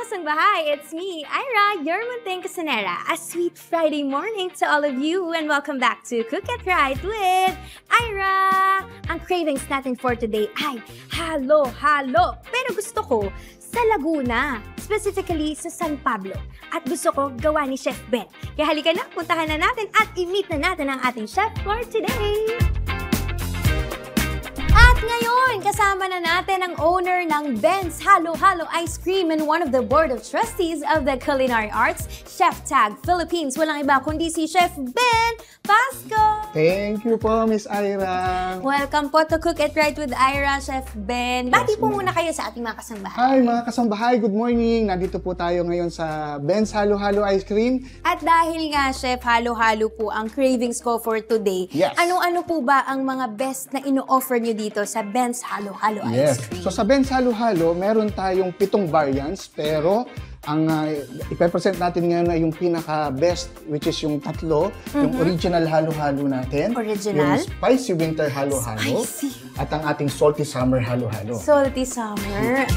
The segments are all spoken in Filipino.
kasambahay, it's me, Ira, your munting kasanera. A sweet Friday morning to all of you and welcome back to Cook It Right with Ira. Ang cravings natin for today ay halo-halo. Pero gusto ko sa Laguna, specifically sa San Pablo. At gusto ko gawa ni Chef Ben. Kaya halika na, puntahan na natin at i-meet na natin ang ating chef for today. At ngayon, kasama na natin ang owner ng Ben's Halo-Halo Ice Cream and one of the Board of Trustees of the Culinary Arts, Chef Tag Philippines. Walang iba kundi si Chef Ben Pasco! Thank you po, Miss Ira! Welcome po to Cook It Right with Ira, Chef Ben. Bati po muna kayo sa ating mga kasambahay. Hi mga kasambahay, good morning! Nandito po tayo ngayon sa Ben's Halo-Halo Ice Cream. At dahil nga, Chef, halo-halo po ang cravings ko for today. Yes. Ano-ano po ba ang mga best na ino-offer nyo dito sa Ben's Halo-Halo Ice Cream? So sa Ben's Halo-Halo, meron tayong 7 variants, pero ang ipe-present natin ngayon ay yung pinaka-best, which is yung tatlo, yung original halo-halo natin, Original? yung spicy winter halo-halo, at ang ating salty summer halo-halo. Salty summer.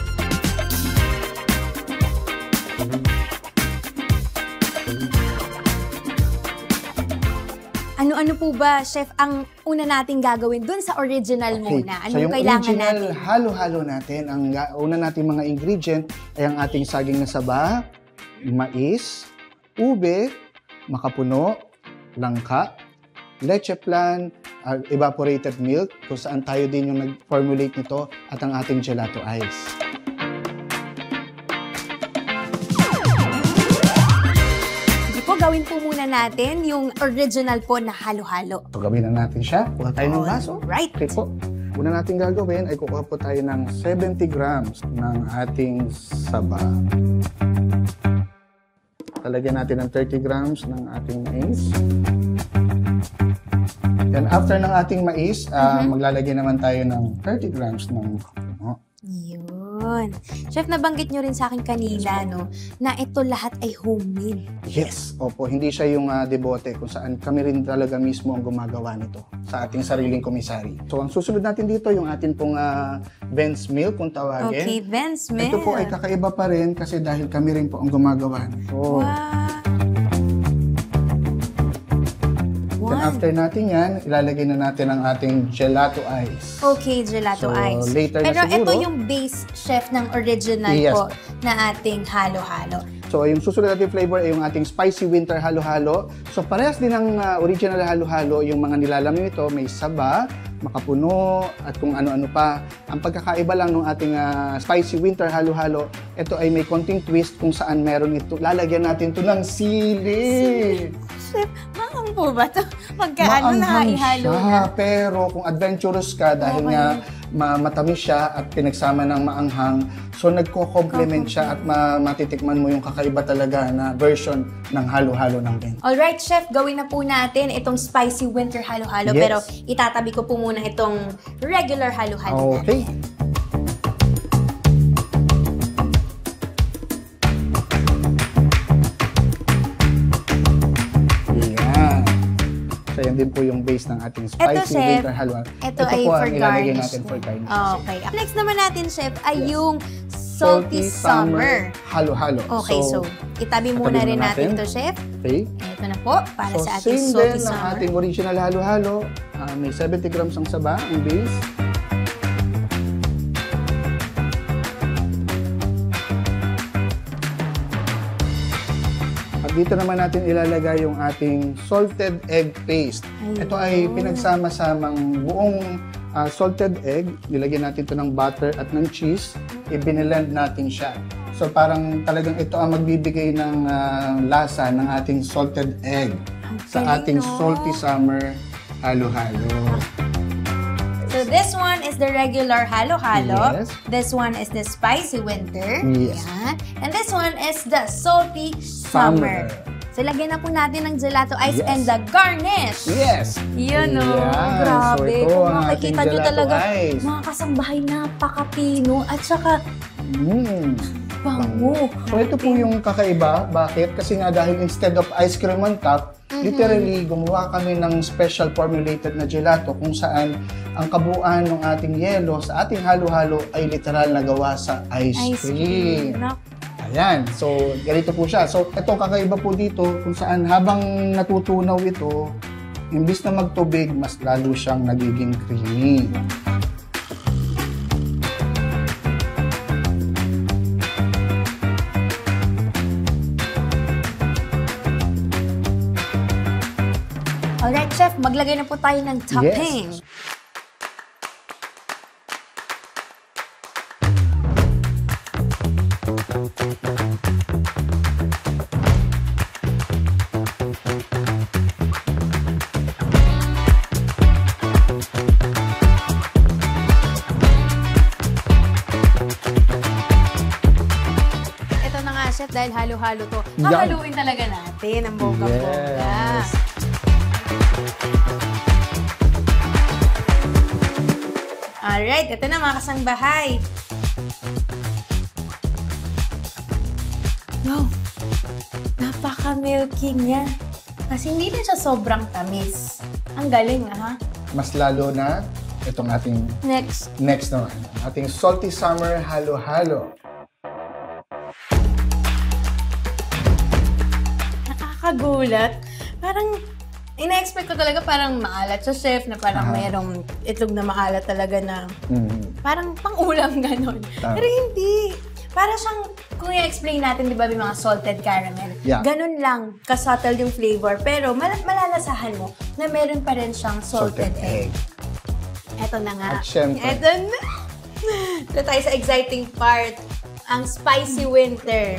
Ano-ano po ba, Chef, ang una nating gagawin dun sa original muna? Ano so yung kailangan original natin? halo-halo natin, ang una nating mga ingredient ay ang ating saging na saba, mais, ube, makapuno, langka, leche flan, evaporated milk, kung saan tayo din yung nag-formulate nito, at ang ating gelato ice. Gawin po muna natin yung original po na halo-halo. So gawin na natin siya. Kuha tayo ng baso. Right. Okay po. Una natin gagawin ay kukuha po tayo ng 70 grams ng ating saba. Talagyan natin ng 30 grams ng ating mais. Then after ng ating mais, maglalagay naman tayo ng 30 grams ng makapuno. Yun. Chef, nabanggit nyo rin sa akin kanina, no, na ito lahat ay homemade. Yes, opo. Hindi siya yung debote kung saan kami rin talaga mismo ang gumagawa nito sa ating sariling komisari. So, ang susunod natin dito, yung atin pong Ben's Milk, kung tawagin. Okay, Ben's Milk. Ito po ay kakaiba pa rin kasi dahil kami rin po ang gumagawa nito. Wow. Then after natin yan, ilalagay na natin ang ating gelato ice. Okay, gelato ice. Later pero na siguro, ito yung base, Chef, ng original po na ating halo-halo. So, yung susunod natin flavor ay yung ating spicy winter halo-halo. So, parehas din ng original halo-halo, yung mga nilalaman nito, may saba, makapuno, at kung ano-ano pa. Ang pagkakaiba lang ng ating spicy winter halo-halo, ito ay may konting twist kung saan meron ito. Lalagyan natin ito ng sili. Chef, maang po ba ito? Magkaano na ihalo na? Pero kung adventurous ka, dahil nga matamis siya at pinagsama ng maanghang, so nagko-complement siya at matitikman mo yung kakaiba talaga na version ng halo-halo ng Ben. Alright, Chef, gawin na po natin itong spicy winter halo-halo. Yes. Pero itatabi ko po muna itong regular halo-halo Okay. natin. So, yan din po yung base ng ating spicy winter halo. Ito ay po for ang ilalagay garnish. natin for garnish. Okay. Next naman natin, Chef, ay yung salty summer halo-halo. Okay, so itabi muna rin natin ito, Chef. Okay. Ito na po, para sa ating same salty din summer. ang ating original halo-halo. May 70 grams ang saba, ang base. Dito naman natin ilalagay yung ating salted egg paste. Ito ay pinagsama-samang buong salted egg. Nilagyan natin ito ng butter at ng cheese. I-blend natin siya. So parang talagang ito ang magbibigay ng lasa ng ating salted egg sa ating salty summer halo-halo. So this one is the regular halo-halo. Yes. This one is the spicy winter. Yes. Yan. And this one is the salty summer. So lagyan na po natin ng gelato ice and the garnish. Yes. Yun o. Yan. Grabe. So ito Kung ang ating makikita nyo gelato talaga, ice. mga kasambahay, napaka-pino. At saka, bango. So ito po yung kakaiba. Bakit? Kasi nga dahil instead of ice cream on top, literally gumawa kami ng special formulated na gelato kung saan ang kabuuan ng ating yelo sa ating halo-halo ay literal na gawa sa ice cream. Ayan. So, ganito po siya. So, ito kakaiba po dito kung saan habang natutunaw ito, imbis na magtubig, mas lalo siyang nagiging creamy. Alright, Chef, maglagay na po tayo ng topping. Yes. Ito na nga, Chef, dahil halo-halo to. Hahaluin talaga natin ang bonggang-bongga. Yes. Alright, ito na mga kasangbahay. Wow, napaka-milky niya. Kasi hindi na siya sobrang tamis. Ang galing, ha? Mas lalo na itong ating Next. naman. Ating salty summer halo-halo. Nakakagulat. Parang, ina-expect ko talaga parang maalat sa chef na parang mayroong itlog na maalat talaga na parang pang-ulam ganon. Pero hindi. Para siyang, kung i-explain natin, di ba, may mga salted caramel. Yeah. Ganon lang, kasubtle yung flavor. Pero malalasahan mo na meron pa rin siyang salted egg. Eto na nga. At syempre. Eto na. Ito tayo sa exciting part. Ang spicy winter.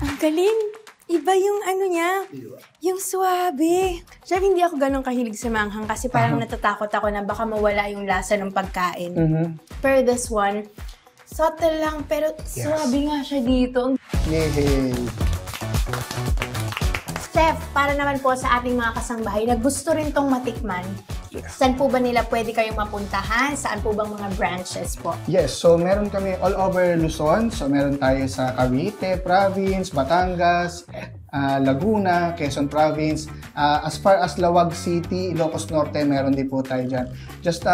Ang galing. Iba yung ano niya. Yung suwabe. Chef, hindi ako ganun kahilig sa manghang kasi parang natatakot ako na baka mawala yung lasa ng pagkain. Pero this one, subtle lang pero suwabe nga siya dito. Yay! Chef, para naman po sa ating mga kasangbahay na gusto rin tong matikman, saan po ba nila pwede kayong mapuntahan? Saan po bang mga branches po? Yes, so meron kami all over Luzon. So meron tayo sa Cavite Province, Batangas, Laguna, Quezon Province. As far as Lawag City, Ilocos Norte, meron din po tayo dyan. Just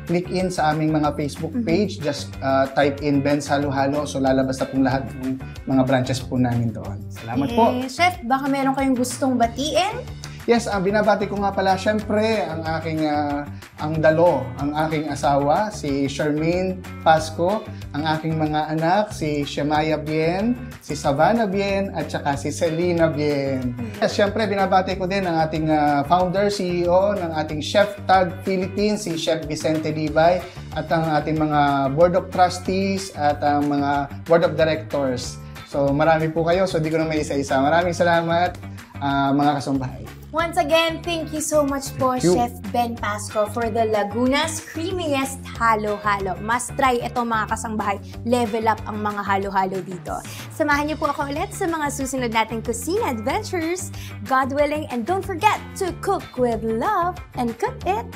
click in sa aming mga Facebook page. Just type in Ben's Halo-Halo. So lalabas na pong lahat ng mga branches po namin doon. Salamat po. Chef, baka meron kayong gustong batiin? Yes, binabati ko nga pala syempre ang aking ang aking asawa si Charmaine Pasco, ang aking mga anak si Shemaya Bien, si Savannah Bien at saka si Selena Bien. Yes, syempre binabati ko din ang ating founder, CEO ng ating Chef Tag Philippines, si Chef Vicente Libay, at ang ating mga board of trustees at ang mga board of directors. So marami po kayo, so di ko na may isa-isa. Maraming salamat mga kasumbahay. Once again, thank you so much po, Chef Ben Pasco, for the Laguna's creamiest halo-halo. Must try ito mga kasangbahay. Level up ang mga halo-halo dito. Samahan niyo po ako ulit sa mga susunod nating Kusina Adventures. God willing, and don't forget to cook with love and cook it